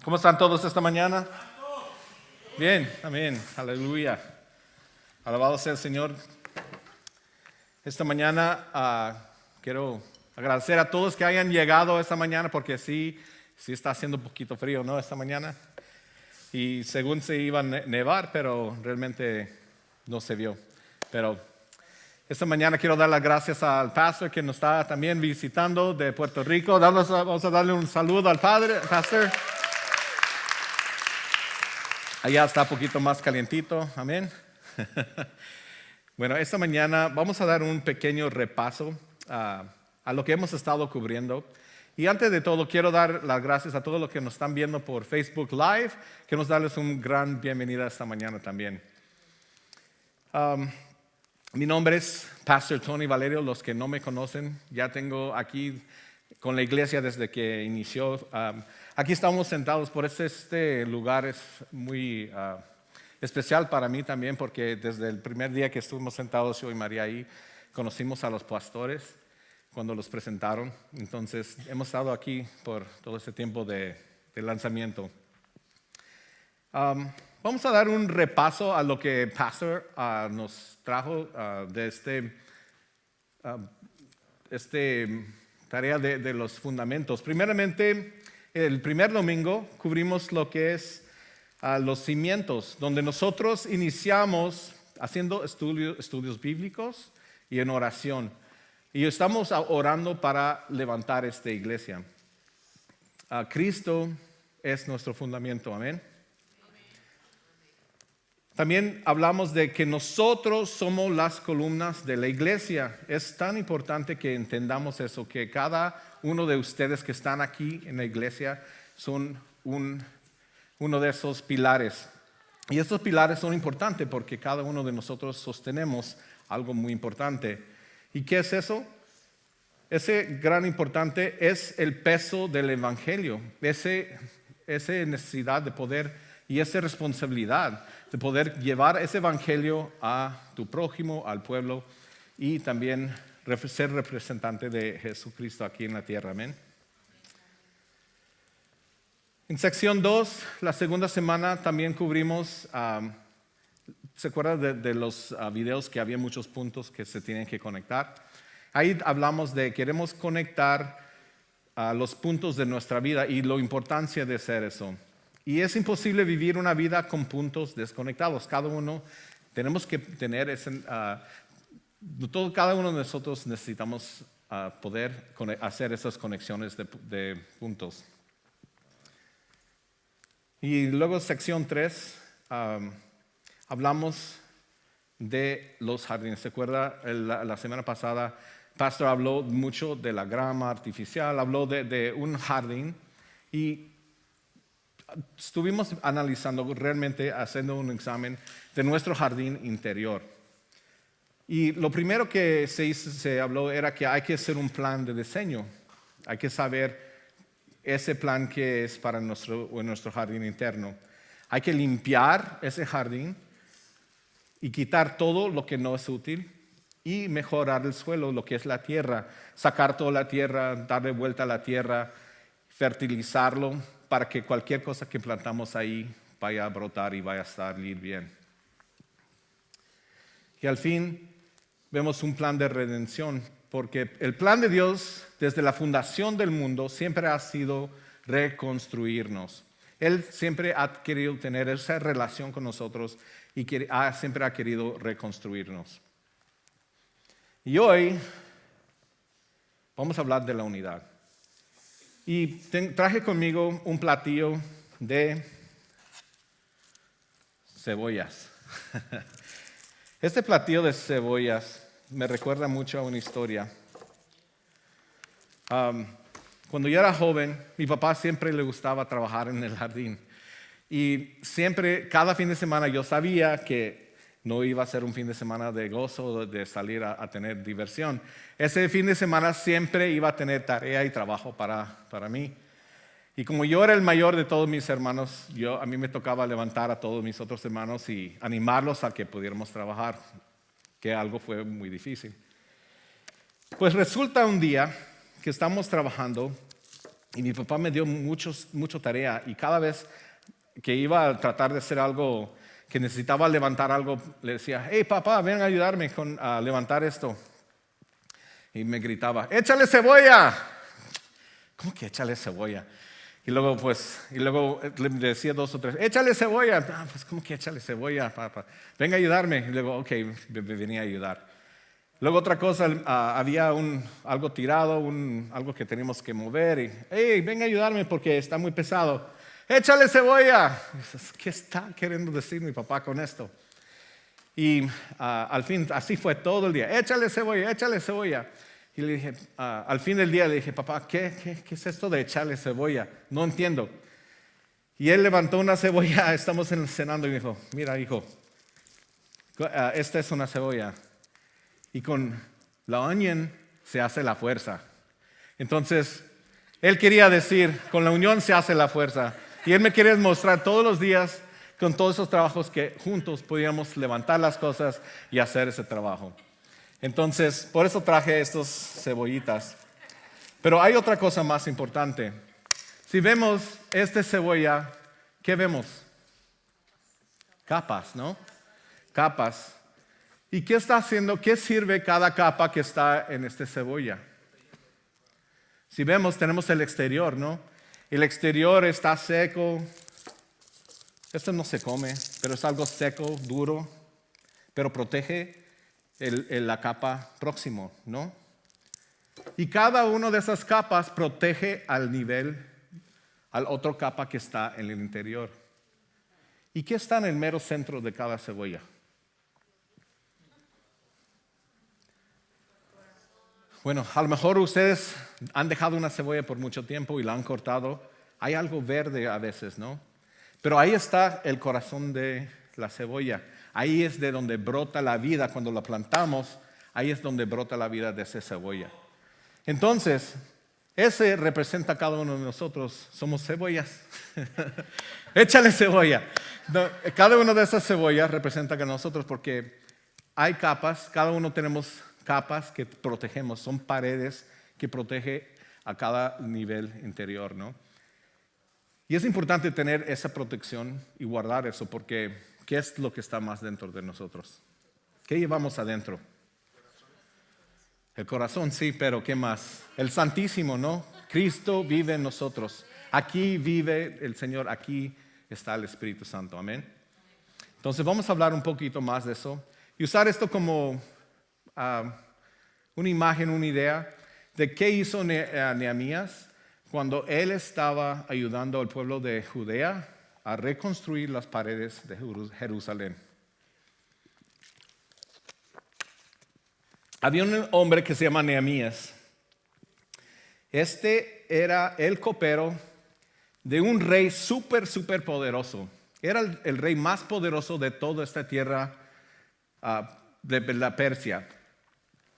¿Cómo están todos esta mañana? Bien, amén, aleluya. Alabado sea el Señor. Esta mañana quiero agradecer a todos que hayan llegado esta mañana porque sí está haciendo un poquito frío, ¿no? Esta mañana. Y según se iba a nevar, pero realmente no se vio. Pero esta mañana quiero dar las gracias al pastor que nos está también visitando de Puerto Rico. Vamos a darle un saludo al pastor. Allá está un poquito más calientito, amén. Bueno, esta mañana vamos a dar un pequeño repaso a lo que hemos estado cubriendo. Y antes de todo, quiero dar las gracias a todos los que nos están viendo por Facebook Live. Quiero darles una gran bienvenida esta mañana también. Mi nombre es Pastor Tony Valerio. Los que no me conocen, ya tengo aquí con la iglesia desde que inició. Aquí estamos sentados, por eso este lugar es muy especial para mí también, porque desde el primer día que estuvimos sentados yo y María ahí, conocimos a los pastores cuando los presentaron. Entonces hemos estado aquí por todo este tiempo de lanzamiento. Vamos a dar un repaso a lo que Pastor nos trajo de este tarea de los fundamentos. Primeramente, el primer domingo cubrimos lo que es los cimientos, donde nosotros iniciamos haciendo estudios bíblicos y en oración. Y estamos orando para levantar esta iglesia. Cristo es nuestro fundamento, amén. También hablamos de que nosotros somos las columnas de la iglesia. Es tan importante que entendamos eso, que cada uno de ustedes que están aquí en la iglesia son uno de esos pilares. Y esos pilares son importantes porque cada uno de nosotros sostenemos algo muy importante. ¿Y qué es eso? Ese gran importante es el peso del evangelio, esa necesidad de poder y esa responsabilidad de poder llevar ese evangelio a tu prójimo, al pueblo y también ser representante de Jesucristo aquí en la tierra. Amén. En sección 2, la segunda semana también cubrimos, ¿se acuerdan de los videos que había muchos puntos que se tienen que conectar? Ahí hablamos de queremos conectar los puntos de nuestra vida y la importancia de hacer eso. Y es imposible vivir una vida con puntos desconectados. Cada uno tenemos que tener cada uno de nosotros necesitamos poder hacer esas conexiones de puntos. Y luego sección 3, hablamos de los jardines. ¿Se acuerda? La semana pasada, Pastor habló mucho de la grama artificial, habló de un jardín y estuvimos analizando, realmente haciendo un examen de nuestro jardín interior. Y lo primero que se habló era que hay que hacer un plan de diseño. Hay que saber ese plan que es para nuestro jardín interno. Hay que limpiar ese jardín y quitar todo lo que no es útil y mejorar el suelo, lo que es la tierra. Sacar toda la tierra, darle vuelta a la tierra, fertilizarlo, para que cualquier cosa que plantamos ahí vaya a brotar y vaya a salir bien. Y al fin vemos un plan de redención, porque el plan de Dios desde la fundación del mundo siempre ha sido reconstruirnos. Él siempre ha querido tener esa relación con nosotros y siempre ha querido reconstruirnos. Y hoy vamos a hablar de la unidad. Y traje conmigo un platillo de cebollas. Este platillo de cebollas me recuerda mucho a una historia. Cuando yo era joven, mi papá siempre le gustaba trabajar en el jardín. Y siempre, cada fin de semana, yo sabía que no iba a ser un fin de semana de gozo, de salir a tener diversión. Ese fin de semana siempre iba a tener tarea y trabajo para mí. Y como yo era el mayor de todos mis hermanos, a mí me tocaba levantar a todos mis otros hermanos y animarlos a que pudiéramos trabajar, que algo fue muy difícil. Pues resulta un día que estamos trabajando Y mi papá me dio mucha tarea y cada vez que iba a tratar de hacer algo, que necesitaba levantar algo, le decía, hey papá, ven a ayudarme a levantar esto. Y me gritaba, échale cebolla. ¿Cómo que échale cebolla? Y luego le decía 2 o 3, échale cebolla. Ah, pues ¿cómo que échale cebolla, papá? Venga a ayudarme. Y luego, ok, me venía a ayudar. Luego otra cosa, había algo tirado, algo que teníamos que mover. Y, hey, ven a ayudarme porque está muy pesado. Échale cebolla. Y dices, ¿qué está queriendo decir mi papá con esto? Y al fin, así fue todo el día. Échale cebolla, échale cebolla. Y le dije, al fin del día le dije, papá, ¿qué es esto de echarle cebolla? No entiendo. Y él levantó una cebolla, estamos cenando y me dijo, mira hijo, esta es una cebolla. Y con la onion se hace la fuerza. Entonces, él quería decir, con la unión se hace la fuerza. Y él me quería mostrar todos los días, con todos esos trabajos, que juntos podíamos levantar las cosas y hacer ese trabajo. Entonces, por eso traje estos cebollitas. Pero hay otra cosa más importante. Si vemos esta cebolla, ¿qué vemos? Capas, ¿no? Capas. ¿Y qué está haciendo? ¿Qué sirve cada capa que está en esta cebolla? Si vemos, tenemos el exterior, ¿no? El exterior está seco. Esto no se come, pero es algo seco, duro, pero protege la capa próximo, ¿no? Y cada una de esas capas protege al otro capa que está en el interior. ¿Y qué está en el mero centro de cada cebolla? Bueno, a lo mejor ustedes han dejado una cebolla por mucho tiempo y la han cortado. Hay algo verde a veces, ¿no? Pero ahí está el corazón de la cebolla. Ahí es de donde brota la vida. Cuando la plantamos, ahí es donde brota la vida de esa cebolla. Entonces, ese representa a cada uno de nosotros. Somos cebollas. Échale cebolla. No, cada una de esas cebollas representa a nosotros porque hay capas. Cada uno tenemos capas que protegemos. Son paredes que protegen a cada nivel interior, ¿no? Y es importante tener esa protección y guardar eso porque ¿qué es lo que está más dentro de nosotros? ¿Qué llevamos adentro? El corazón, sí, pero ¿qué más? El Santísimo, ¿no? Cristo vive en nosotros. Aquí vive el Señor, aquí está el Espíritu Santo, amén. Entonces vamos a hablar un poquito más de eso y usar esto como una imagen, una idea de qué hizo Nehemías cuando él estaba ayudando al pueblo de Judea a reconstruir las paredes de Jerusalén. Había un hombre que se llama Nehemías. Este era el copero de un rey súper poderoso. Era el rey más poderoso de toda esta tierra de la Persia.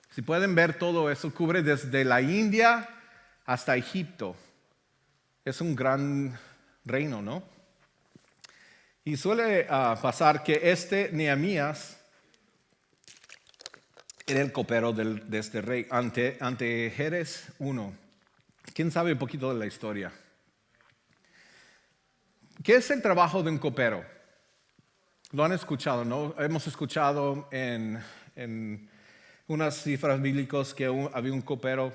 Si pueden ver todo eso, cubre desde la India hasta Egipto. Es un gran reino, ¿no? Y suele pasar que Nehemías era el copero de este rey ante Jerez 1. ¿Quién sabe un poquito de la historia? ¿Qué es el trabajo de un copero? Lo han escuchado, ¿no? Hemos escuchado en unas cifras bíblicas que había un copero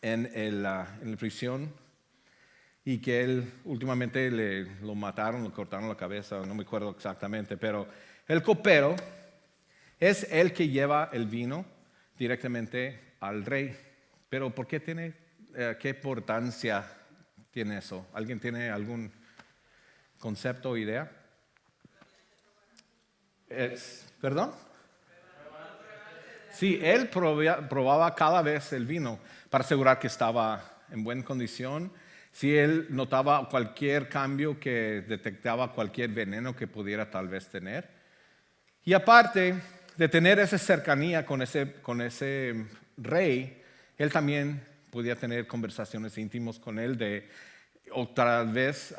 en la prisión y que él últimamente lo mataron, lo cortaron la cabeza, no me acuerdo exactamente, pero el copero es el que lleva el vino directamente al rey. Pero ¿por qué qué importancia tiene eso? ¿Alguien tiene algún concepto o idea? ¿Perdón? Sí, él probaba cada vez el vino para asegurar que estaba en buena condición. Si él notaba cualquier cambio que detectaba cualquier veneno que pudiera tal vez tener. Y aparte de tener esa cercanía con ese rey, él también podía tener conversaciones íntimas con él o tal vez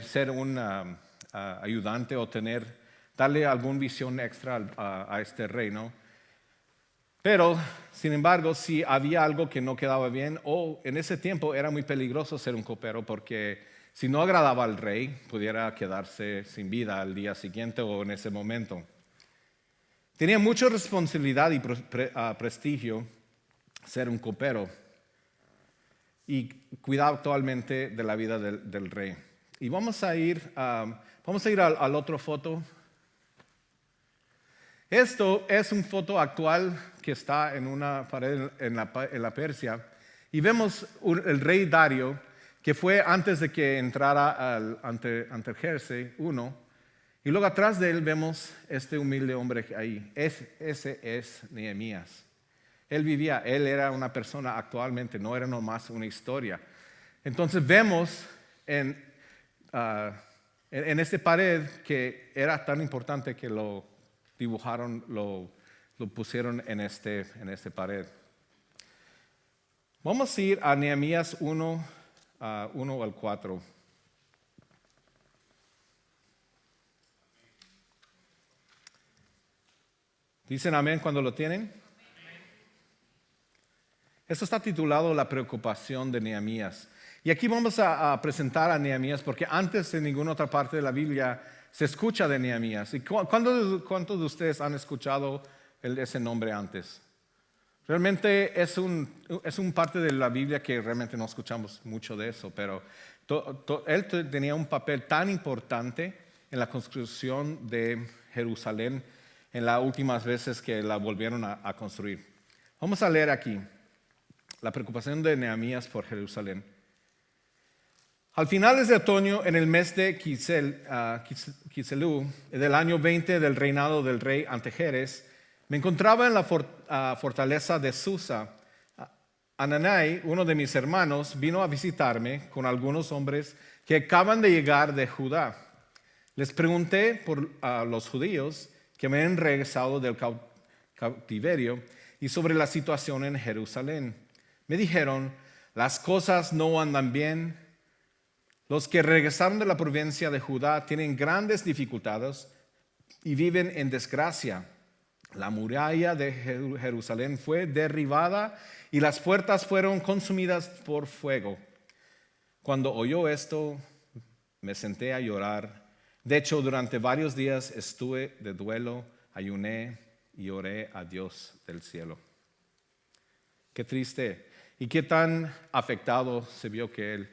ser un ayudante o darle alguna visión extra a este rey, ¿no? Pero, sin embargo, si había algo que no quedaba bien, o en ese tiempo era muy peligroso ser un copero porque si no agradaba al rey, pudiera quedarse sin vida al día siguiente o en ese momento. Tenía mucha responsabilidad y prestigio ser un copero y cuidar actualmente de la vida del rey. Y vamos a ir al otro foto. Esto es una foto actual que está en una pared en la Persia. Y vemos el rey Dario, que fue antes de que entrara ante Artajerjes I. Y luego atrás de él vemos este humilde hombre ahí. Ese es Nehemías. Él era una persona actualmente, no era nomás una historia. Entonces vemos en esta pared que era tan importante que lo dibujaron, lo pusieron en este pared. Vamos a ir a Nehemías 1 al 4. ¿Dicen amén cuando lo tienen? Esto está titulado La preocupación de Nehemías. Y aquí vamos a presentar a Nehemías porque antes en ninguna otra parte de la Biblia se escucha de Nehemías. ¿Y cuántos de ustedes han escuchado ese nombre antes? Realmente es un parte de la Biblia que realmente no escuchamos mucho de eso, pero él tenía un papel tan importante en la construcción de Jerusalén en las últimas veces que la volvieron a construir. Vamos a leer aquí la preocupación de Nehemías por Jerusalén. Al finales de otoño, en el mes de Kisleu, del año 20 del reinado del rey Artajerjes, me encontraba en la fortaleza de Susa. Hanani, uno de mis hermanos, vino a visitarme con algunos hombres que acaban de llegar de Judá. Les pregunté por los judíos que me han regresado del cautiverio y sobre la situación en Jerusalén. Me dijeron, las cosas no andan bien. Los que regresaron de la provincia de Judá tienen grandes dificultades y viven en desgracia. La muralla de Jerusalén fue derribada y las puertas fueron consumidas por fuego. Cuando oyó esto, me senté a llorar. De hecho, durante varios días estuve de duelo, ayuné y oré a Dios del cielo. Qué triste y qué tan afectado se vio que él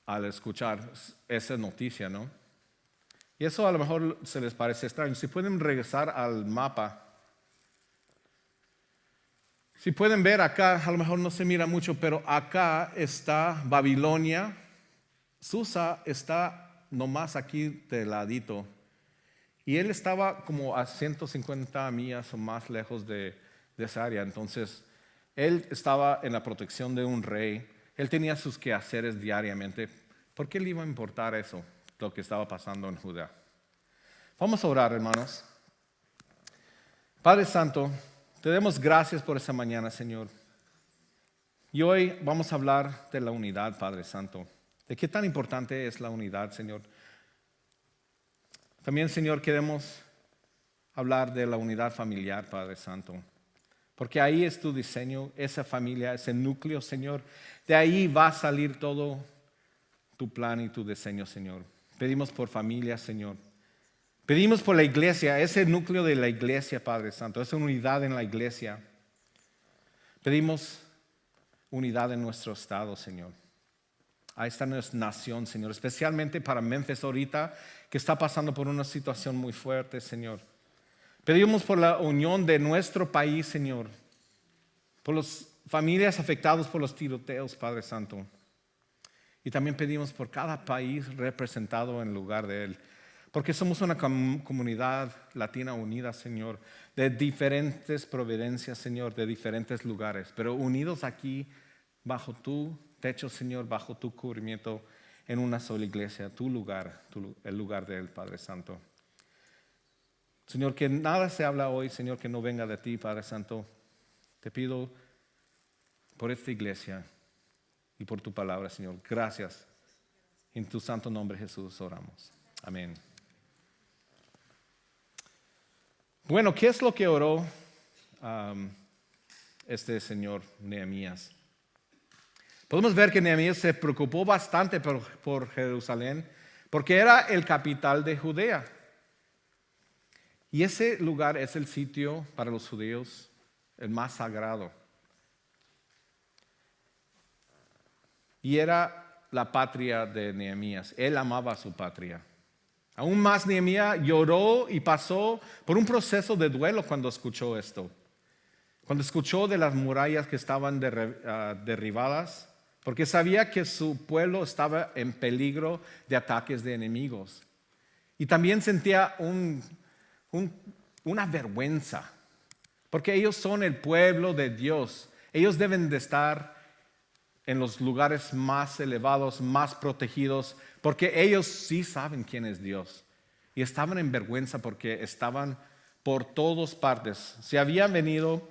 al escuchar esa noticia, ¿no? Y eso a lo mejor se les parece extraño. Si pueden regresar al mapa, si pueden ver acá, a lo mejor no se mira mucho, pero acá está Babilonia. Susa está nomás aquí de ladito. Y él estaba como a 150 millas o más lejos de esa área. Entonces, él estaba en la protección de un rey. Él tenía sus quehaceres diariamente. ¿Por qué le iba a importar eso, lo que estaba pasando en Judá? Vamos a orar, hermanos. Padre Santo, te damos gracias por esta mañana, Señor. Y hoy vamos a hablar de la unidad, Padre Santo. De qué tan importante es la unidad, Señor. También, Señor, queremos hablar de la unidad familiar, Padre Santo. Porque ahí es tu diseño, esa familia, ese núcleo, Señor. De ahí va a salir todo tu plan y tu diseño, Señor. Pedimos por familia, Señor. Pedimos por la iglesia, ese núcleo de la iglesia, Padre Santo, esa unidad en la iglesia. Pedimos unidad en nuestro estado, Señor. Ahí está nuestra nación, Señor, especialmente para Memphis ahorita, que está pasando por una situación muy fuerte, Señor. Pedimos por la unión de nuestro país, Señor, por las familias afectadas por los tiroteos, Padre Santo. Y también pedimos por cada país representado en lugar de él. Porque somos una comunidad latina unida, Señor, de diferentes providencias, Señor, de diferentes lugares, pero unidos aquí bajo tu techo, Señor, bajo tu cubrimiento en una sola iglesia, tu lugar, el lugar del Padre Santo. Señor, que nada se habla hoy, Señor, que no venga de ti, Padre Santo. Te pido por esta iglesia y por tu palabra, Señor. Gracias. En tu santo nombre, Jesús, oramos. Amén. Bueno, ¿qué es lo que oró este señor Nehemías. Podemos ver que Nehemías se preocupó bastante por Jerusalén porque era el capital de Judea. Y ese lugar es el sitio para los judíos el más sagrado. Y era la patria de Nehemías. Él amaba a su patria. Aún más, Nehemías lloró y pasó por un proceso de duelo cuando escuchó esto. Cuando escuchó de las murallas que estaban derribadas, porque sabía que su pueblo estaba en peligro de ataques de enemigos. Y también sentía una vergüenza, porque ellos son el pueblo de Dios. Ellos deben de estar en los lugares más elevados, más protegidos, porque ellos sí saben quién es Dios. Y estaban en vergüenza porque estaban por todas partes. Se habían venido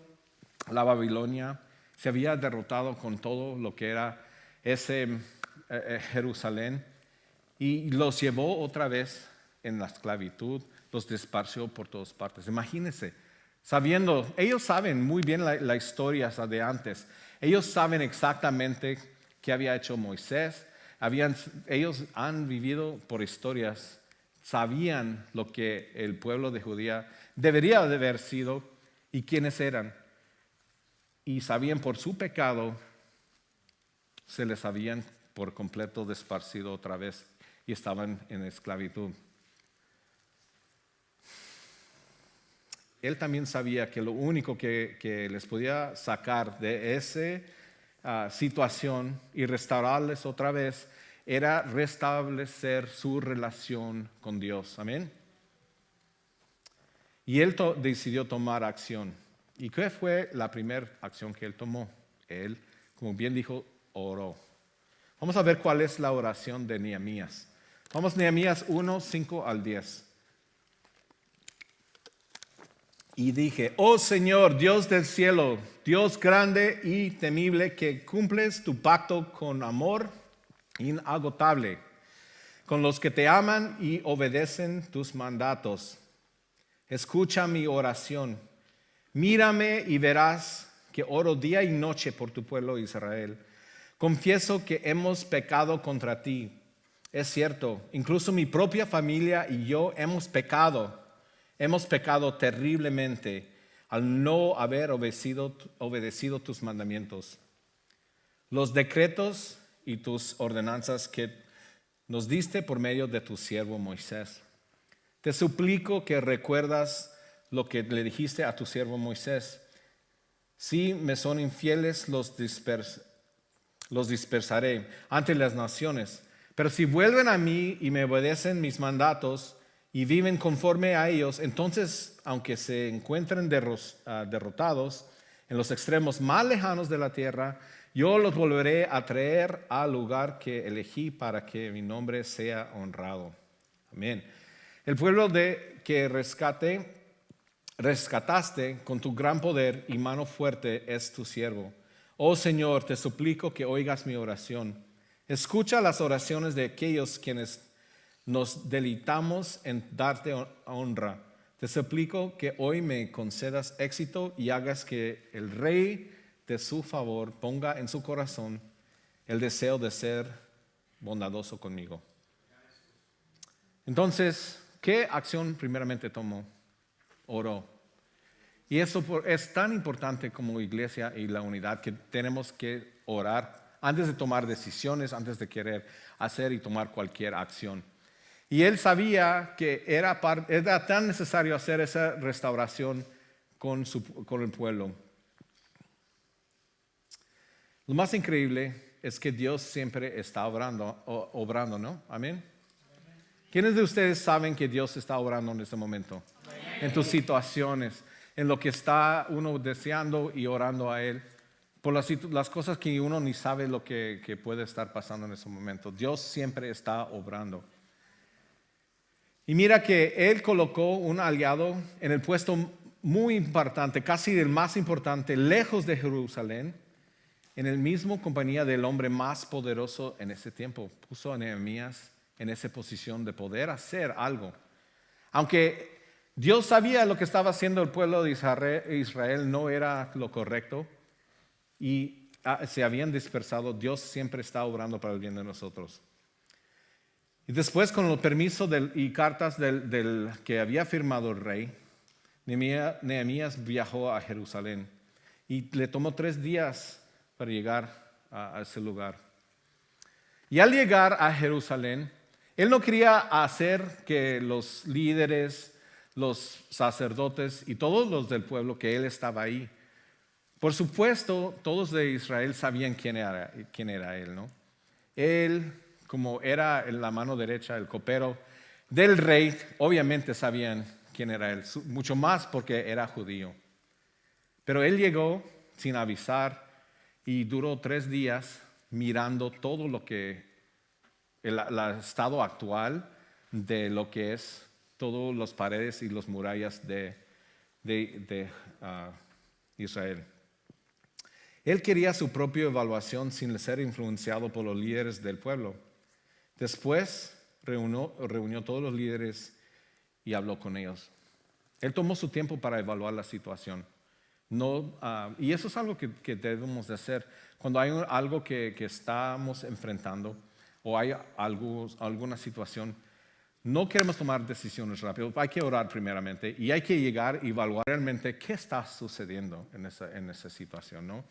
la Babilonia, se había derrotado con todo lo que era ese Jerusalén y los llevó otra vez en la esclavitud, los disparció por todas partes. Imagínense, sabiendo, ellos saben muy bien la historia de antes. Ellos saben exactamente qué había hecho Moisés. Ellos han vivido por historias, sabían lo que el pueblo de Judea debería de haber sido y quiénes eran. Y sabían por su pecado, se les habían por completo desparcido otra vez y estaban en esclavitud. Él también sabía que lo único que les podía sacar de esa situación y restaurarles otra vez era restablecer su relación con Dios. Amén. Y él decidió tomar acción. ¿Y qué fue la primera acción que él tomó? Él, como bien dijo, oró. Vamos a ver cuál es la oración de Nehemías. Vamos a Nehemías 1, 5 al 10. Y dije, oh Señor, Dios del cielo, Dios grande y temible, que cumples tu pacto con amor inagotable, con los que te aman y obedecen tus mandatos. Escucha mi oración. Mírame y verás que oro día y noche por tu pueblo Israel. Confieso que hemos pecado contra ti. Es cierto, incluso mi propia familia y yo hemos pecado. Hemos pecado terriblemente al no haber obedecido tus mandamientos. Los decretos y tus ordenanzas que nos diste por medio de tu siervo Moisés. Te suplico que recuerdas lo que le dijiste a tu siervo Moisés. Si me son infieles, los dispersaré ante las naciones. Pero si vuelven a mí y me obedecen mis mandatos y viven conforme a ellos, entonces, aunque se encuentren derrotados en los extremos más lejanos de la tierra, yo los volveré a traer al lugar que elegí para que mi nombre sea honrado. Amén. El pueblo que rescataste con tu gran poder y mano fuerte es tu siervo. Oh Señor, te suplico que oigas mi oración. Escucha las oraciones de aquellos quienes nos deleitamos en darte honra. Te suplico que hoy me concedas éxito y hagas que el Rey de su favor ponga en su corazón el deseo de ser bondadoso conmigo. Entonces, ¿qué acción primeramente tomó? Oró. Y eso es tan importante como iglesia y la unidad, que tenemos que orar antes de tomar decisiones, antes de querer hacer y tomar cualquier acción. Y él sabía que era tan necesario hacer esa restauración con el pueblo. Lo más increíble es que Dios siempre está obrando, ¿no? Amén. ¿Quiénes de ustedes saben que Dios está obrando en este momento? Amén. En tus situaciones, en lo que está uno deseando y orando a Él, por las cosas que uno ni sabe lo que puede estar pasando en ese momento. Dios siempre está obrando. Y mira que Él colocó un aliado en el puesto muy importante, casi el más importante, lejos de Jerusalén, en el mismo compañía del hombre más poderoso en ese tiempo. Puso a Nehemías en esa posición de poder hacer algo. Aunque Dios sabía lo que estaba haciendo el pueblo de Israel no era lo correcto, y se habían dispersado, Dios siempre está obrando para el bien de nosotros. Y después, con el permiso y cartas del que había firmado el rey, Nehemías viajó a Jerusalén y le tomó 3 días para llegar a ese lugar. Y al llegar a Jerusalén, él no quería hacer que los líderes, los sacerdotes y todos los del pueblo, que él estaba ahí. Por supuesto, todos de Israel sabían quién era él, ¿no? Él, como era en la mano derecha, el copero del rey, obviamente sabían quién era él, mucho más porque era judío. Pero él llegó sin avisar y duró 3 días mirando todo lo que, el estado actual de lo que es todas las paredes y las murallas de Israel. Él quería su propia evaluación sin ser influenciado por los líderes del pueblo. Después reunió todos los líderes y habló con ellos. Él tomó su tiempo para evaluar la situación. Y eso es algo que debemos de hacer. Cuando hay algo que estamos enfrentando o hay alguna situación, no queremos tomar decisiones rápidas. Hay que orar primeramente y hay que llegar y evaluar realmente qué está sucediendo en esa situación. No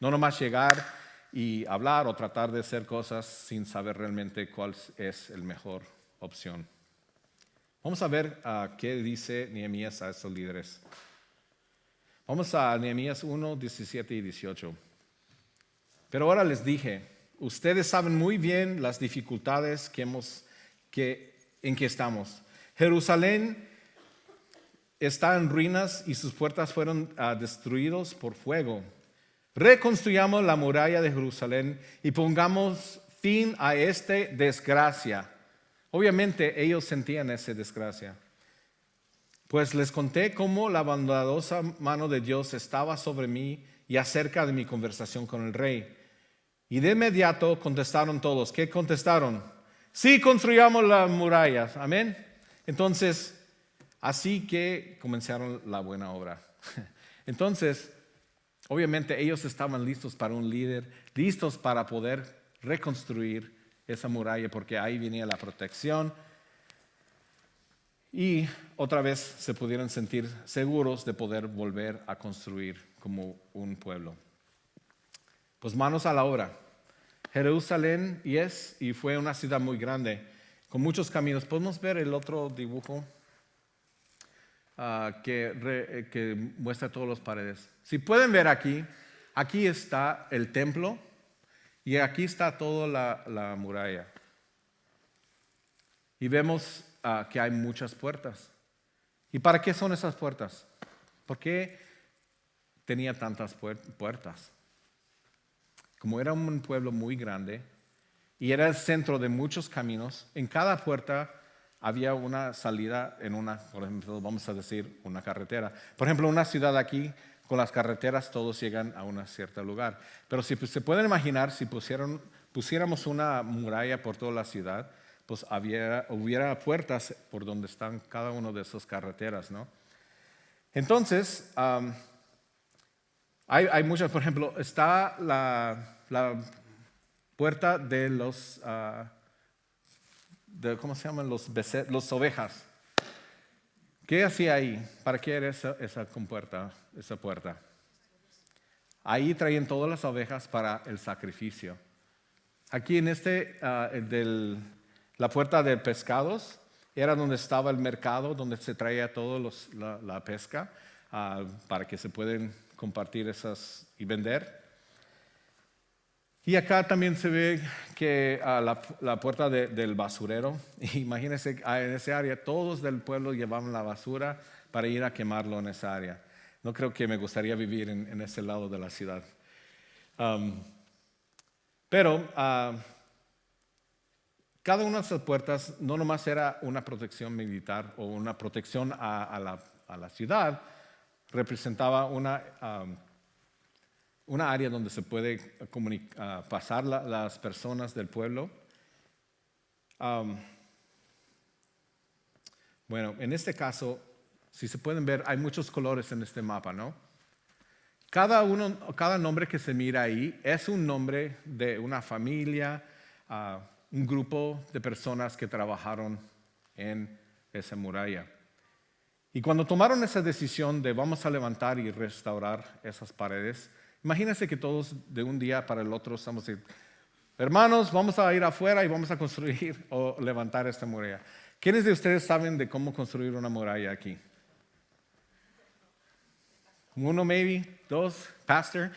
nomás llegar y hablar o tratar de hacer cosas sin saber realmente cuál es la mejor opción. Vamos a ver qué dice Nehemías a estos líderes. Vamos a Nehemías 1, 17 y 18. Pero ahora les dije, ustedes saben muy bien las dificultades en que estamos. Jerusalén está en ruinas y sus puertas fueron destruidas por fuego. Reconstruyamos la muralla de Jerusalén y pongamos fin a esta desgracia. Obviamente ellos sentían esa desgracia. Pues les conté cómo la bondadosa mano de Dios estaba sobre mí y acerca de mi conversación con el rey. Y de inmediato contestaron todos. ¿Qué contestaron? Sí, construyamos las murallas. Amén. Entonces, así que comenzaron la buena obra. Entonces, obviamente ellos estaban listos para un líder, listos para poder reconstruir esa muralla porque ahí venía la protección. Y otra vez se pudieron sentir seguros de poder volver a construir como un pueblo. Pues manos a la obra. Jerusalén y fue una ciudad muy grande, con muchos caminos. ¿Podemos ver el otro dibujo que muestra todas las paredes? Si pueden ver aquí está el templo y aquí está toda la muralla. Y vemos que hay muchas puertas. ¿Y para qué son esas puertas? ¿Por qué tenía tantas puertas? Como era un pueblo muy grande y era el centro de muchos caminos, en cada puerta había una salida por ejemplo, vamos a decir, una carretera. Por ejemplo, una ciudad aquí, con las carreteras todos llegan a un cierto lugar. Pero si se pueden imaginar, si pusiéramos una muralla por toda la ciudad, pues hubiera puertas por donde están cada una de esas carreteras, ¿no? Entonces, hay muchas, por ejemplo, está la puerta de ¿cómo se llaman? Los ovejas. ¿Qué hacía ahí? ¿Para qué era esa puerta? Ahí traían todas las ovejas para el sacrificio. Aquí en la puerta de pescados era donde estaba el mercado, donde se traía toda la pesca para que se pueden compartir esas y vender. Y acá también se ve que la puerta del basurero. Imagínense, en ese área todos del pueblo llevaban la basura para ir a quemarlo en esa área. No creo que me gustaría vivir en ese lado de la ciudad. Pero cada una de esas puertas no nomás era una protección militar o una protección a la ciudad, representaba una área donde se puede pasar las personas del pueblo. Bueno, en este caso, si se pueden ver, hay muchos colores en este mapa, ¿no? Cada nombre que se mira ahí es un nombre de una familia, un grupo de personas que trabajaron en esa muralla. Y cuando tomaron esa decisión de vamos a levantar y restaurar esas paredes, imagínense que todos de un día para el otro estamos diciendo, hermanos, vamos a ir afuera y vamos a construir o levantar esta muralla. ¿Quiénes de ustedes saben de cómo construir una muralla aquí? Uno, maybe, dos, pastor.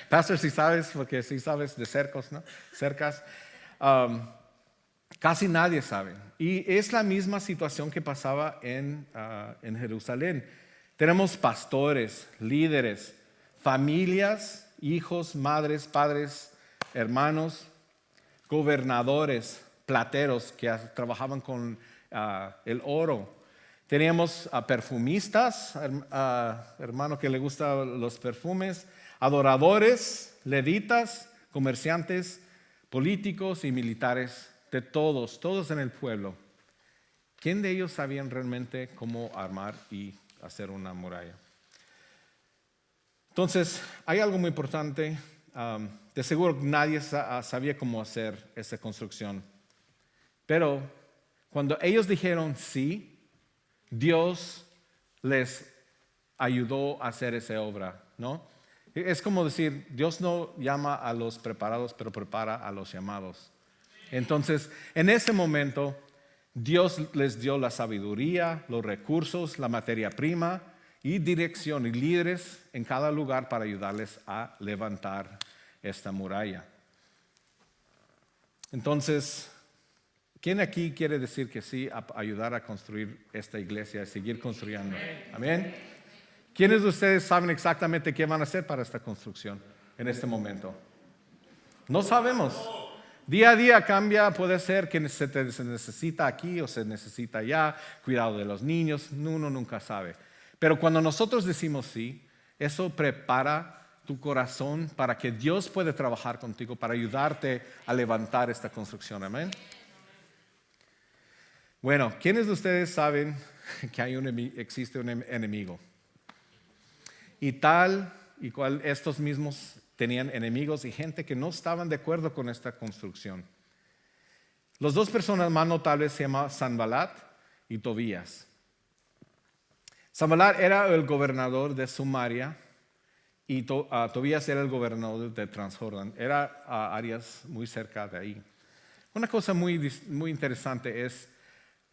Pastor, si sabes, porque si sabes de cercos, ¿no? Cercas. Casi nadie sabe. Y es la misma situación que pasaba en Jerusalén. Tenemos pastores, líderes, familias, hijos, madres, padres, hermanos, gobernadores, plateros que trabajaban con el oro. Teníamos perfumistas, hermano que le gustan los perfumes, adoradores, levitas, comerciantes, políticos y militares, de todos en el pueblo. ¿Quién de ellos sabían realmente cómo armar y hacer una muralla? Entonces, hay algo muy importante. De seguro nadie sabía cómo hacer esa construcción. Pero cuando ellos dijeron sí, Dios les ayudó a hacer esa obra, ¿no? Es como decir, Dios no llama a los preparados, pero prepara a los llamados. Entonces, en ese momento, Dios les dio la sabiduría, los recursos, la materia prima y dirección y líderes en cada lugar para ayudarles a levantar esta muralla. Entonces, ¿quién aquí quiere decir que sí a ayudar a construir esta iglesia y seguir construyendo? Amén. ¿Quiénes de ustedes saben exactamente qué van a hacer para esta construcción en este momento? No sabemos. Día a día cambia, puede ser que se necesita aquí o se necesita allá, cuidado de los niños, uno nunca sabe. Pero cuando nosotros decimos sí, eso prepara tu corazón para que Dios pueda trabajar contigo, para ayudarte a levantar esta construcción. Amén. Bueno, ¿quiénes de ustedes saben que existe un enemigo? Y tal y cual estos mismos tenían enemigos y gente que no estaban de acuerdo con esta construcción. Las dos personas más notables se llamaban Sanballat y Tobías. Sanballat era el gobernador de Samaria y Tobías era el gobernador de Transjordán. Era áreas muy cerca de ahí. Una cosa muy interesante es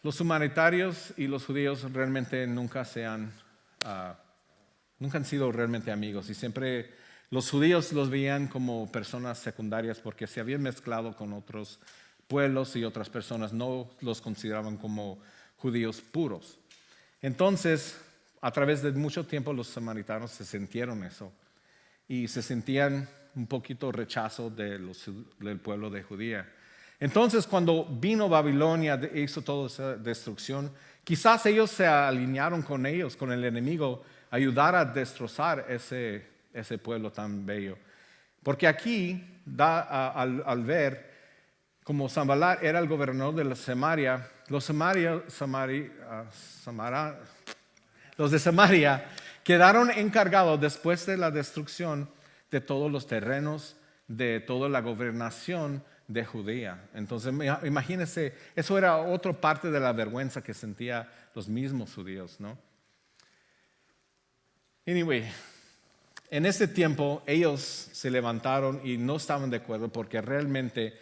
los humanitarios y los judíos realmente nunca han sido realmente amigos y siempre los judíos los veían como personas secundarias porque se habían mezclado con otros pueblos y otras personas no los consideraban como judíos puros. Entonces, a través de mucho tiempo los samaritanos se sintieron eso y se sentían un poquito rechazo del pueblo de Judea. Entonces, cuando vino Babilonia, hizo toda esa destrucción, quizás ellos se alinearon con ellos, con el enemigo, ayudar a destrozar ese pueblo tan bello. Porque aquí, al ver como Sanballat era el gobernador de la Samaria, los de Samaria quedaron encargados después de la destrucción de todos los terrenos, de toda la gobernación de Judea. Entonces, imagínense, eso era otra parte de la vergüenza que sentían los mismos judíos, ¿no? Anyway, en ese tiempo ellos se levantaron y no estaban de acuerdo porque realmente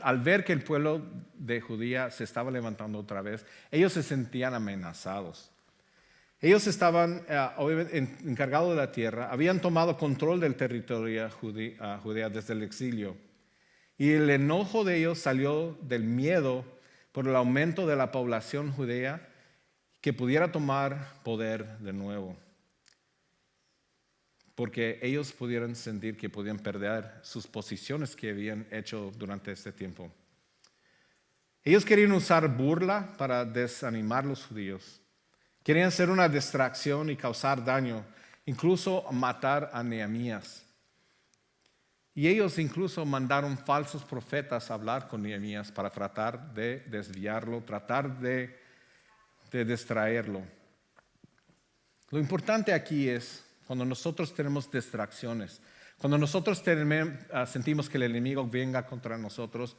al ver que el pueblo de Judea se estaba levantando otra vez, ellos se sentían amenazados. Ellos estaban encargados de la tierra, habían tomado control del territorio judía desde el exilio. Y el enojo de ellos salió del miedo por el aumento de la población judía que pudiera tomar poder de nuevo. Porque ellos pudieran sentir que podían perder sus posiciones que habían hecho durante este tiempo. Ellos querían usar burla para desanimar a los judíos. Querían ser una distracción y causar daño, incluso matar a Nehemías. Y ellos incluso mandaron falsos profetas a hablar con Nehemías para tratar de desviarlo, tratar de distraerlo. Lo importante aquí es, cuando nosotros tenemos distracciones, cuando nosotros sentimos que el enemigo venga contra nosotros,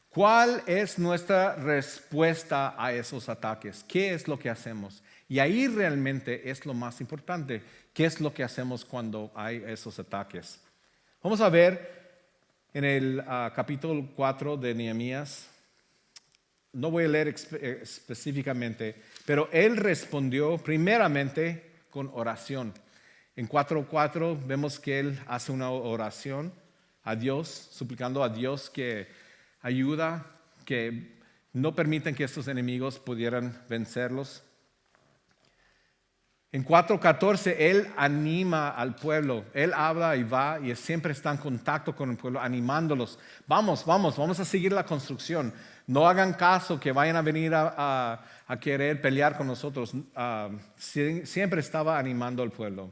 ¿cuál es nuestra respuesta a esos ataques? ¿Qué es lo que hacemos? Y ahí realmente es lo más importante. ¿Qué es lo que hacemos cuando hay esos ataques? Vamos a ver en el capítulo 4 de Nehemías. No voy a leer específicamente, pero él respondió primeramente con oración. En 4:4 vemos que él hace una oración a Dios, suplicando a Dios que ayuda, que no permiten que estos enemigos pudieran vencerlos. En 4:14 él anima al pueblo, él habla y va y siempre está en contacto con el pueblo, animándolos. Vamos a seguir la construcción. No hagan caso que vayan a venir a querer pelear con nosotros. Siempre estaba animando al pueblo.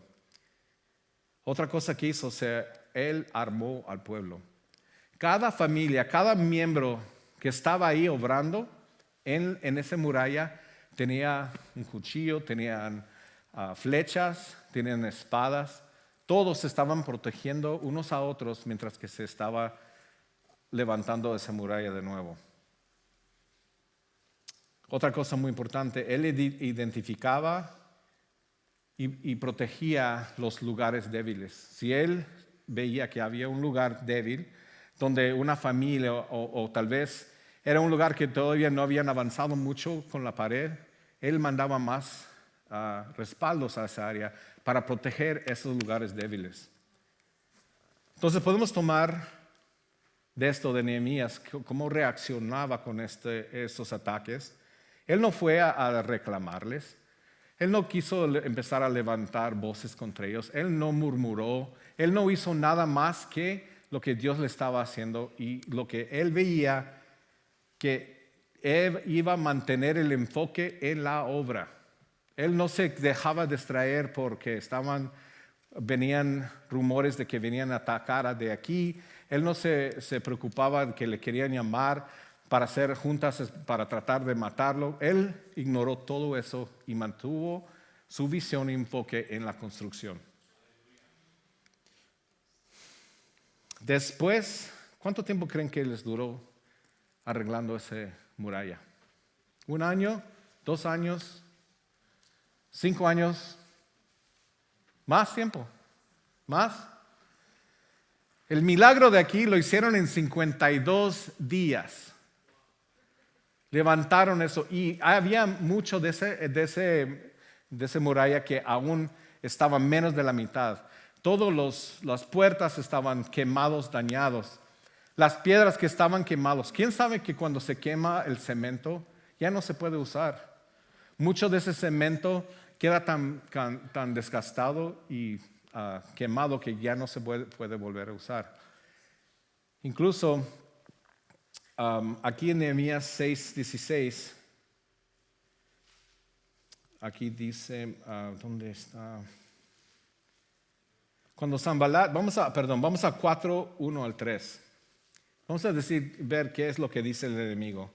Otra cosa que hizo, él armó al pueblo. Cada familia, cada miembro que estaba ahí obrando en esa muralla tenía un cuchillo, tenían flechas, tenían espadas. Todos se estaban protegiendo unos a otros mientras que se estaba levantando esa muralla de nuevo. Otra cosa muy importante, él identificaba y protegía los lugares débiles. Si él veía que había un lugar débil, donde una familia o tal vez era un lugar que todavía no habían avanzado mucho con la pared, él mandaba más respaldos a esa área para proteger esos lugares débiles. Entonces podemos tomar de esto de Nehemías, cómo reaccionaba con estos ataques. Él no fue a reclamarles. Él no quiso empezar a levantar voces contra ellos. Él no murmuró. Él no hizo nada más que lo que Dios le estaba haciendo y lo que él veía que él iba a mantener el enfoque en la obra. Él no se dejaba distraer porque venían rumores de que venían a atacar de aquí. Él no se preocupaba de que le querían llamar para hacer juntas para tratar de matarlo. Él ignoró todo eso y mantuvo su visión y enfoque en la construcción. Después, ¿cuánto tiempo creen que les duró arreglando esa muralla? ¿1 año? ¿2 años? 5 años, más tiempo, más. El milagro de aquí lo hicieron en 52 días. Levantaron eso y había mucho de ese muralla que aún estaba menos de la mitad. Todas las puertas estaban quemados, dañados. Las piedras que estaban quemados. ¿Quién sabe que cuando se quema el cemento ya no se puede usar? Mucho de ese cemento queda tan desgastado y quemado que ya no se puede volver a usar. Incluso aquí en Nehemías 6:16, aquí dice, ¿dónde está? Cuando Sanballat, vamos a 4:1 al 3. Vamos a ver qué es lo que dice el enemigo.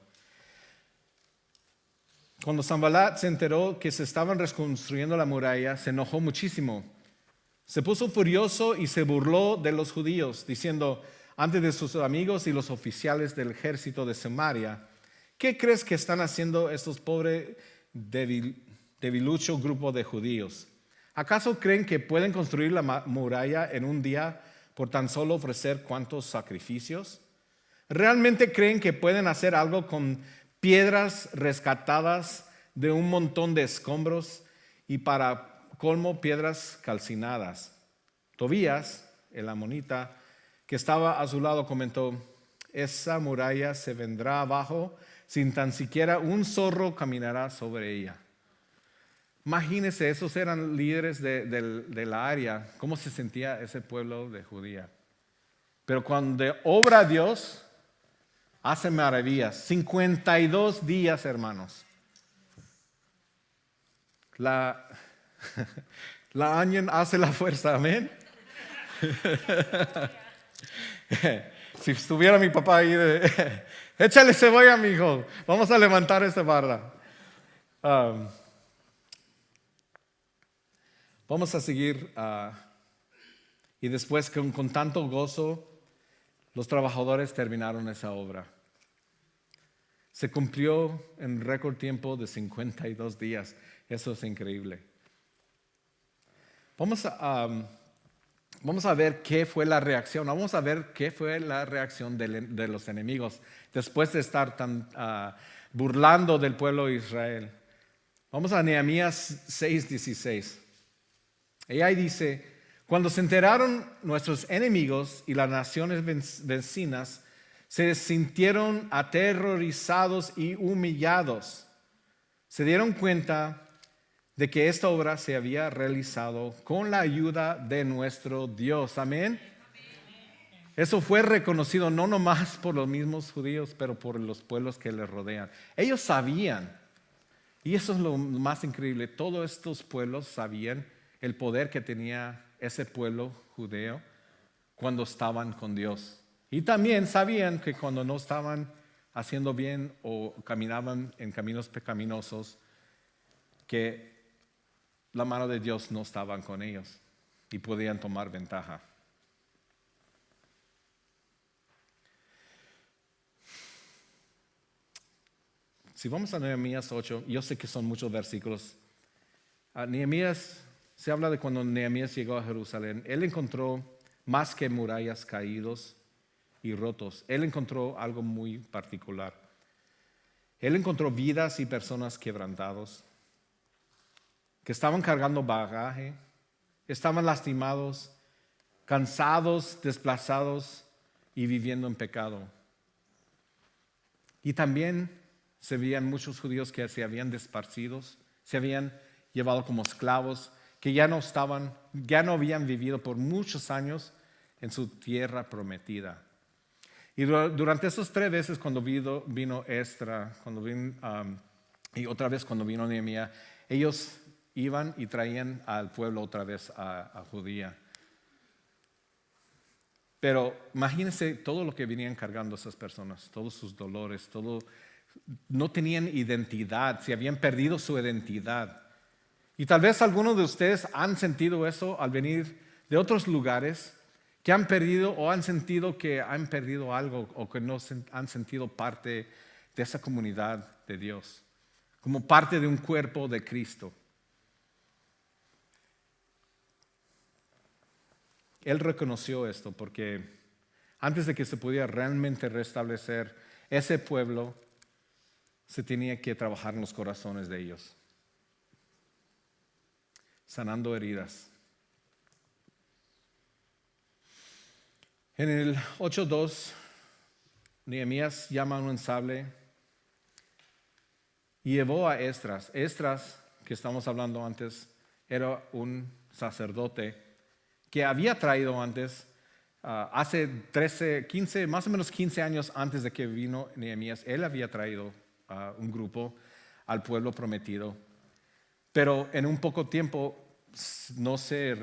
Cuando Sanballat se enteró que se estaban reconstruyendo la muralla, se enojó muchísimo. Se puso furioso y se burló de los judíos, diciendo ante de sus amigos y los oficiales del ejército de Samaria: ¿qué crees que están haciendo estos pobres debilucho grupo de judíos? ¿Acaso creen que pueden construir la muralla en un día por tan solo ofrecer cuantos sacrificios? ¿Realmente creen que pueden hacer algo con piedras rescatadas de un montón de escombros y para colmo piedras calcinadas? Tobías, el amonita, que estaba a su lado, comentó: esa muralla se vendrá abajo sin tan siquiera un zorro caminará sobre ella. Imagínense, esos eran líderes de la área, cómo se sentía ese pueblo de Judía. Pero cuando obra Dios, hace maravillas. 52 días, hermanos. La onion hace la fuerza, amén. Si estuviera mi papá ahí, échale cebolla, mi hijo. Vamos a levantar esta barra. Vamos a seguir y después con tanto gozo los trabajadores terminaron esa obra. Se cumplió en récord tiempo de 52 días. Eso es increíble. Vamos a ver qué fue la reacción. Vamos a ver qué fue la reacción de los enemigos después de estar tan burlando del pueblo de Israel. Vamos a Nehemías 6:16. Y ahí dice: cuando se enteraron nuestros enemigos y las naciones vecinas, se sintieron aterrorizados y humillados. Se dieron cuenta de que esta obra se había realizado con la ayuda de nuestro Dios. Amén. Eso fue reconocido no nomás por los mismos judíos, pero por los pueblos que les rodean. Ellos sabían, y eso es lo más increíble, todos estos pueblos sabían el poder que tenía ese pueblo judeo cuando estaban con Dios. Y también sabían que cuando no estaban haciendo bien o caminaban en caminos pecaminosos, que la mano de Dios no estaba con ellos y podían tomar ventaja. Si vamos a Nehemías 8, yo sé que son muchos versículos. Nehemías, se habla de cuando Nehemías llegó a Jerusalén. Él encontró más que murallas caídos y rotos. Él encontró algo muy particular. Él encontró vidas y personas quebrantados, que estaban cargando bagaje, estaban lastimados, cansados, desplazados y viviendo en pecado. Y también se veían muchos judíos que se habían desparcidos, se habían llevado como esclavos, que ya no habían vivido por muchos años en su tierra prometida. Y durante esos 3 veces cuando vino Esdras, y otra vez cuando vino Nehemías, ellos iban y traían al pueblo otra vez a Judía. Pero imagínense todo lo que venían cargando esas personas, todos sus dolores, no tenían identidad, se habían perdido su identidad. Y tal vez algunos de ustedes han sentido eso al venir de otros lugares, que han perdido o han sentido que han perdido algo o que no han sentido parte de esa comunidad de Dios, como parte de un cuerpo de Cristo. Él reconoció esto porque antes de que se pudiera realmente restablecer ese pueblo, se tenía que trabajar en los corazones de ellos, sanando heridas. En el 8:2, Nehemías llama a un ensable y llevó a Esdras. Esdras, que estamos hablando antes, era un sacerdote que había traído antes, hace 15, más o menos 15 años antes de que vino Nehemías, él había traído un grupo al pueblo prometido. Pero en un poco tiempo no se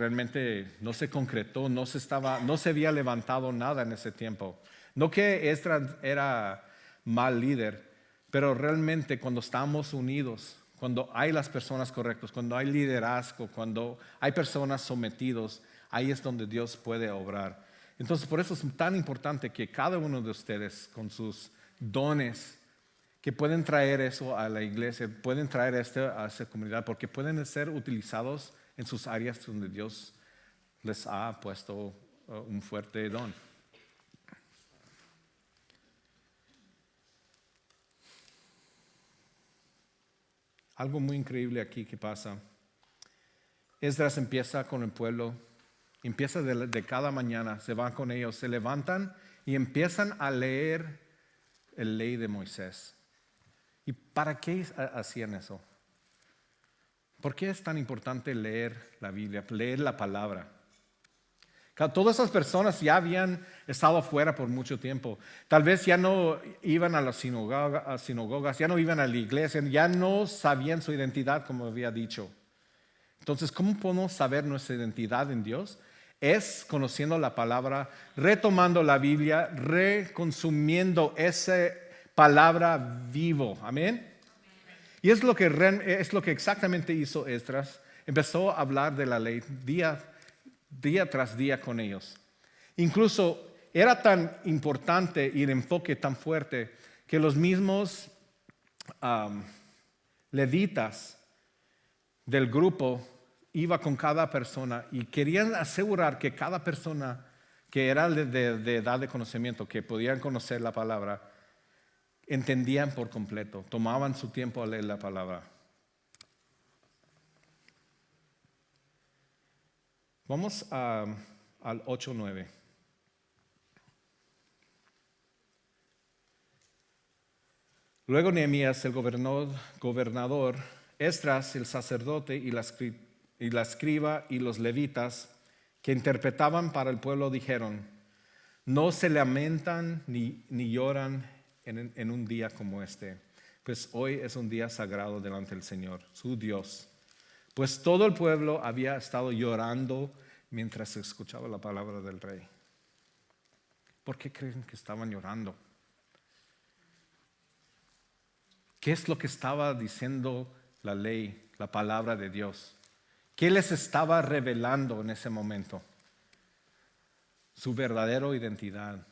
concretó, no se había levantado nada en ese tiempo. No que Esdras era mal líder, pero realmente cuando estamos unidos, cuando hay las personas correctas, cuando hay liderazgo, cuando hay personas sometidos, ahí es donde Dios puede obrar. Entonces por eso es tan importante que cada uno de ustedes con sus dones, que pueden traer eso a la iglesia, pueden traer esto a esa comunidad, porque pueden ser utilizados en sus áreas donde Dios les ha puesto un fuerte don. Algo muy increíble aquí que pasa. Esdras empieza con el pueblo, empieza de cada mañana, se van con ellos, se levantan y empiezan a leer la ley de Moisés. ¿Y para qué hacían eso? ¿Por qué es tan importante leer la Biblia, leer la palabra? Todas esas personas ya habían estado afuera por mucho tiempo. Tal vez ya no iban a las sinagogas, ya no iban a la iglesia, ya no sabían su identidad, como había dicho. Entonces, ¿cómo podemos saber nuestra identidad en Dios? Es conociendo la palabra, retomando la Biblia, reconsumiendo esa palabra vivo. Amén. Y es lo que exactamente hizo Esdras. empezó a hablar de la ley día tras día con ellos. Incluso era tan importante y el enfoque tan fuerte que los mismos levitas del grupo iba con cada persona y querían asegurar que cada persona que era de edad de conocimiento, que podían conocer la palabra, entendían por completo, tomaban su tiempo a leer la palabra. Vamos al 8:9. Luego Nehemías, el gobernador, Esdras, el sacerdote, y la escriba y los levitas que interpretaban para el pueblo dijeron: no se lamentan ni lloran en un día como este, pues hoy es un día sagrado delante del Señor, su Dios. Pues todo el pueblo había estado llorando mientras se escuchaba la palabra del rey. ¿Por qué creen que estaban llorando? ¿Qué es lo que estaba diciendo la ley, la palabra de Dios? ¿Qué les estaba revelando en ese momento? Su verdadera identidad,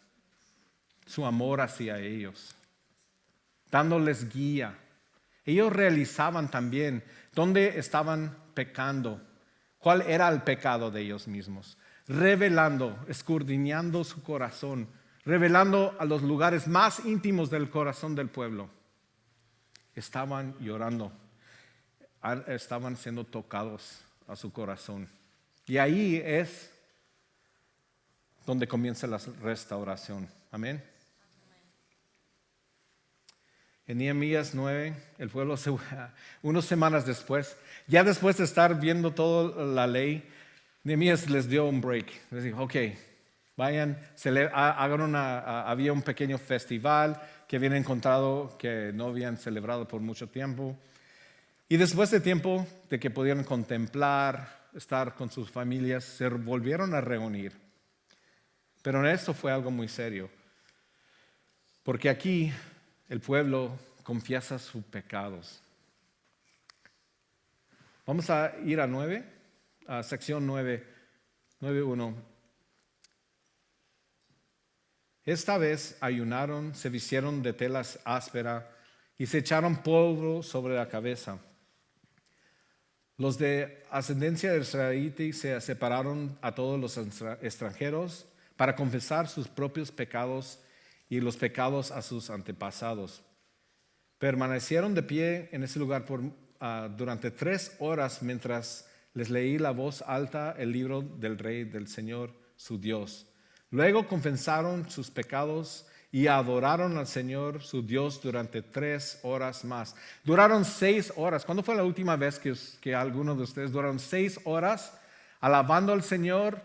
su amor hacia ellos, dándoles guía. Ellos realizaban también dónde estaban pecando, cuál era el pecado de ellos mismos, revelando, escudriñando su corazón, revelando a los lugares más íntimos del corazón del pueblo. Estaban llorando, estaban siendo tocados a su corazón. Y ahí es donde comienza la restauración. Amén. En Nehemías 9, el pueblo unas semanas después, ya después de estar viendo toda la ley, Nehemías les dio un break. Les dijo: ok, vayan, había un pequeño festival que habían encontrado que no habían celebrado por mucho tiempo. Y después de tiempo de que pudieron contemplar, estar con sus familias, se volvieron a reunir. Pero en esto fue algo muy serio, porque aquí el pueblo confiesa sus pecados. Vamos a ir a sección 9:1. Esta vez ayunaron, se vistieron de telas áspera y se echaron polvo sobre la cabeza. Los de ascendencia israelita se separaron a todos los extranjeros para confesar sus propios pecados y los pecados a sus antepasados. Permanecieron de pie en ese lugar durante 3 horas mientras les leí la voz alta el libro del rey del Señor, su Dios. Luego confesaron sus pecados y adoraron al Señor, su Dios, durante 3 horas más. Duraron 6 horas. ¿Cuándo fue la última vez que algunos de ustedes duraron 6 horas alabando al Señor,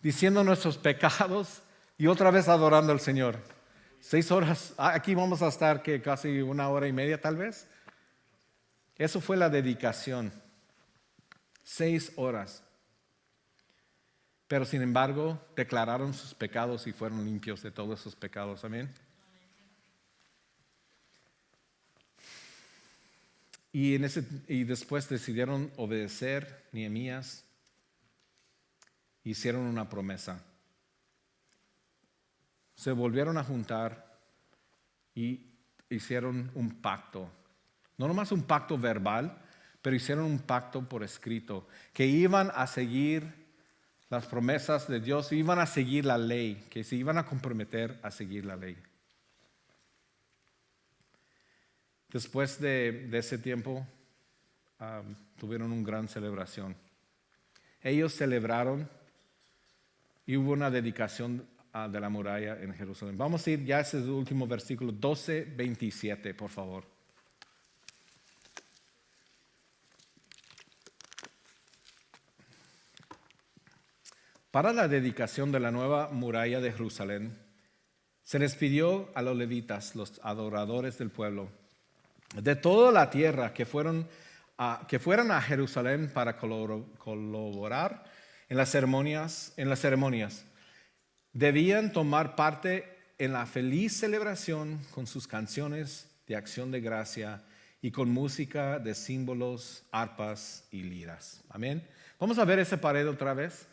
diciendo nuestros pecados y otra vez adorando al Señor? 6 horas. Aquí vamos a estar que casi 1 hora y media tal vez. Eso fue la dedicación. 6 horas. Pero sin embargo, declararon sus pecados y fueron limpios de todos sus pecados. Amén. Y después decidieron obedecer Nehemías. Hicieron una promesa. Se volvieron a juntar y hicieron un pacto. No nomás un pacto verbal, pero hicieron un pacto por escrito, que iban a seguir las promesas de Dios, iban a seguir la ley, que se iban a comprometer a seguir la ley. Después de ese tiempo, tuvieron una gran celebración. Ellos celebraron y hubo una dedicación de la muralla en Jerusalén. Vamos a ir ya a ese último versículo, 12:27, por favor. Para la dedicación de la nueva muralla de Jerusalén, se les pidió a los levitas, los adoradores del pueblo, de toda la tierra que fueran a Jerusalén para colaborar en las ceremonias. Debían tomar parte en la feliz celebración con sus canciones de acción de gracia y con música de símbolos, arpas y liras. Amén. Vamos a ver esa pared otra vez,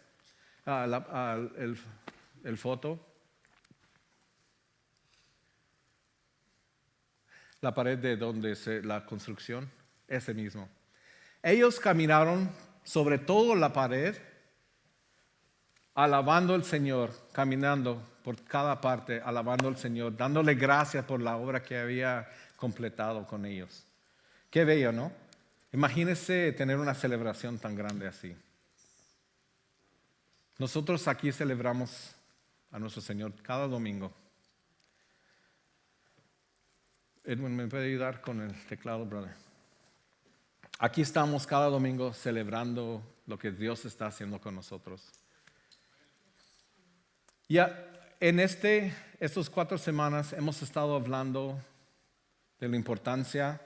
el foto. La pared de donde la construcción, ese mismo. Ellos caminaron sobre toda la pared, alabando al Señor, caminando por cada parte, alabando al Señor, dándole gracias por la obra que había completado con ellos. Qué bello, ¿no? Imagínense tener una celebración tan grande así. Nosotros aquí celebramos a nuestro Señor cada domingo. Edwin, ¿me puede ayudar con el teclado, brother? Aquí estamos cada domingo celebrando lo que Dios está haciendo con nosotros. Ya en estas 4 semanas hemos estado hablando de la importancia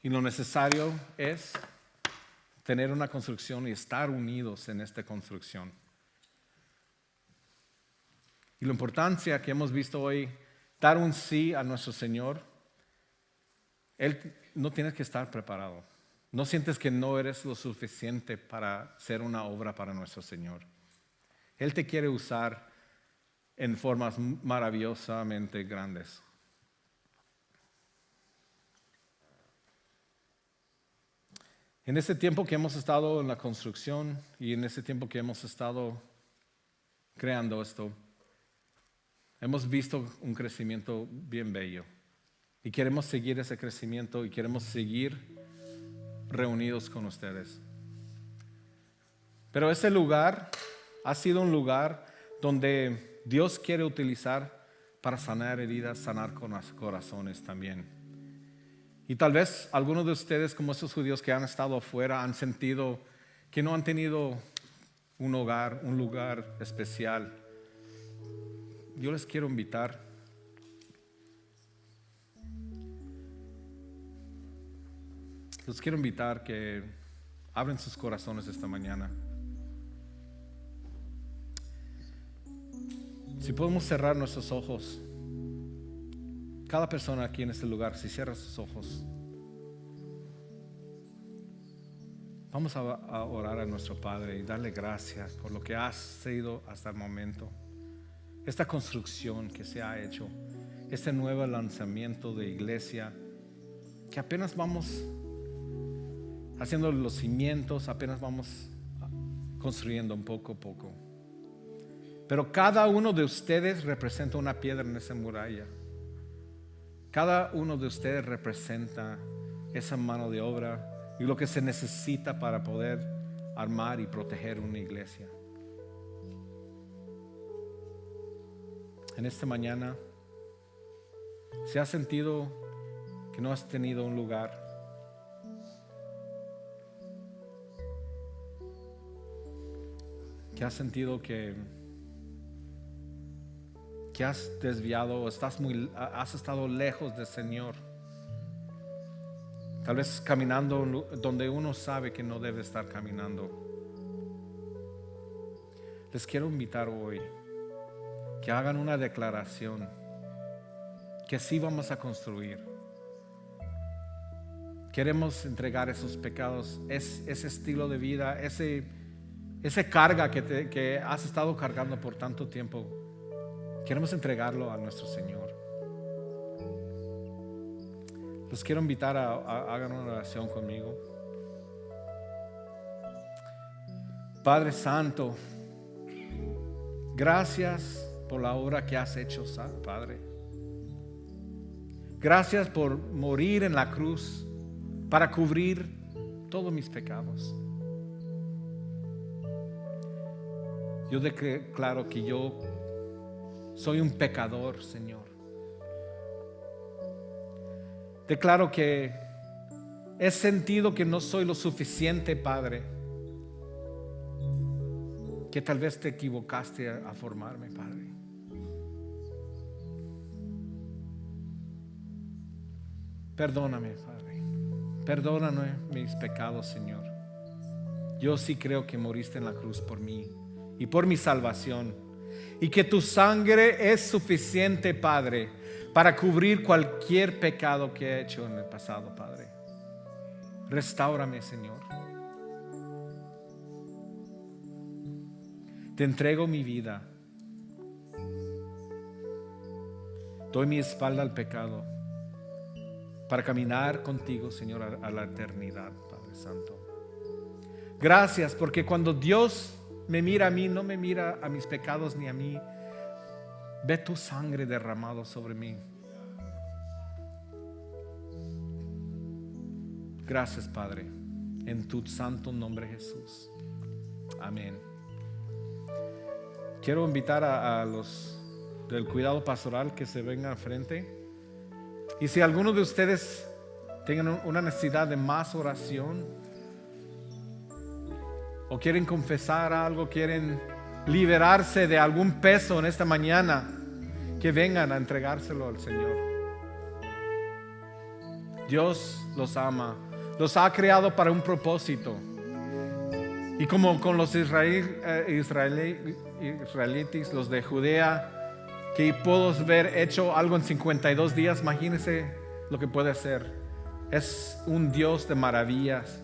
y lo necesario es tener una construcción y estar unidos en esta construcción. Y la importancia que hemos visto hoy, dar un sí a nuestro Señor. Él no tienes que estar preparado. No sientes que no eres lo suficiente para ser una obra para nuestro Señor. Él te quiere usar en formas maravillosamente grandes. En ese tiempo que hemos estado en la construcción y en ese tiempo que hemos estado creando esto, hemos visto un crecimiento bien bello. Y queremos seguir ese crecimiento y queremos seguir reunidos con ustedes. Pero ese lugar ha sido un lugar donde Dios quiere utilizar para sanar heridas, sanar corazones también. Y tal vez algunos de ustedes, como esos judíos que han estado afuera, han sentido que no han tenido un hogar, un lugar especial. Yo les quiero invitar. Los quiero invitar que abren sus corazones esta mañana. Si podemos cerrar nuestros ojos, cada persona aquí en este lugar, si cierra sus ojos, vamos a orar a nuestro Padre y darle gracias por lo que ha sido hasta el momento. Esta construcción que se ha hecho, este nuevo lanzamiento de iglesia, que apenas vamos haciendo los cimientos, apenas vamos construyendo un poco a poco. Pero cada uno de ustedes representa una piedra en esa muralla. Cada uno de ustedes representa esa mano de obra y lo que se necesita para poder armar y proteger una iglesia. En esta mañana, ¿se ha sentido que no has tenido un lugar? ¿Que has sentido que has desviado o has estado lejos del Señor? Tal vez caminando donde uno sabe que no debe estar caminando. Les quiero invitar hoy que hagan una declaración que sí vamos a construir. Queremos entregar esos pecados, ese estilo de vida, esa carga que has estado cargando por tanto tiempo. Queremos entregarlo a nuestro Señor. Los quiero invitar a hagan una oración conmigo. Padre Santo, gracias por la obra que has hecho, Padre. Gracias por morir en la cruz para cubrir todos mis pecados. Yo declaro que yo soy un pecador, Señor. Declaro que he sentido que no soy lo suficiente, Padre. Que tal vez te equivocaste a formarme, Padre. Perdóname, Padre. Perdóname mis pecados, Señor. Yo sí creo que moriste en la cruz por mí y por mi salvación. Y que tu sangre es suficiente, Padre, para cubrir cualquier pecado que he hecho en el pasado, Padre. Restáurame, Señor. Te entrego mi vida. Doy mi espalda al pecado para caminar contigo, Señor, a la eternidad, Padre Santo. Gracias, porque cuando Dios me mira a mí, no me mira a mis pecados ni a mí. Ve tu sangre derramado sobre mí. Gracias, Padre, en tu santo nombre, Jesús. Amén. Quiero invitar a los del cuidado pastoral que se vengan al frente. Y si alguno de ustedes tengan una necesidad de más oración, o quieren confesar algo, quieren liberarse de algún peso en esta mañana, que vengan a entregárselo al Señor. Dios los ama, los ha creado para un propósito. Y como con los israelitas, los de Judea, que pudo haber hecho algo en 52 días, imagínense lo que puede hacer. Es un Dios de maravillas.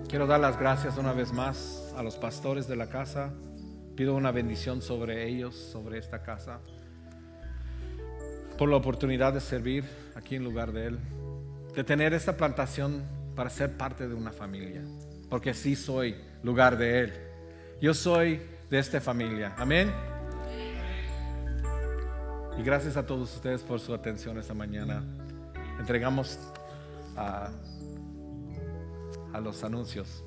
Quiero dar las gracias una vez más a los pastores de la casa. Pido una bendición sobre ellos, sobre esta casa, por la oportunidad de servir aquí en lugar de Él, de tener esta plantación para ser parte de una familia, porque sí soy lugar de Él. Yo soy de esta familia. Amén. Y gracias a todos ustedes por su atención esta mañana. Entregamos a los anuncios.